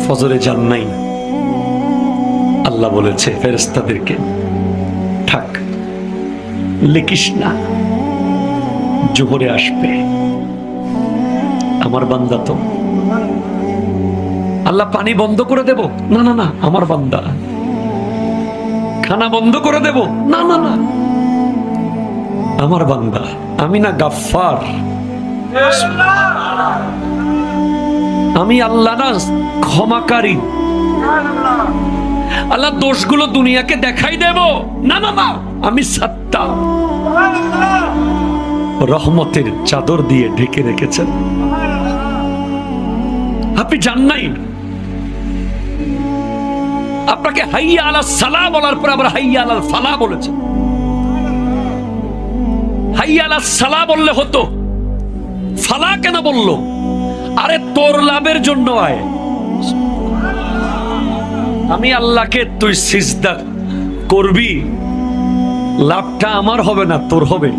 ফজরে যান নাই, আল্লাহ বলেছে ফেরেশতাদেরকে, থাক, লিখিস না, জোহরে আসবে। আমার বান্দা তো। আল্লাহ পানি বন্ধ করে দেব? না না না, আমার বান্দা। খানা বন্ধ করে দেব? না না না, আমার বান্দা। আমি না গাফফার, আমি আল্লাহ না ক্ষমাকারী। আল্লাহ দোষগুলো দুনিয়াকে দেখাই দেব? না না না, আমি সাত্তার। রহমতের চাদর দিয়ে ঢেকে রেখেছেন। আপনি জান নাই, আপনাকে হাইয়া আলা সালাহ বলার পর আবার হাইয়া আলাল ফালাহ বলেছেন। হাইয়া আলা সালাহ বললে হতো, ফালাহ কেন বললো? আরে তোর লাভের জন্য আয়। আমি আল্লাহকে তুই সিজদা করবি, লাভটা আমার হবে না, তোর হবে।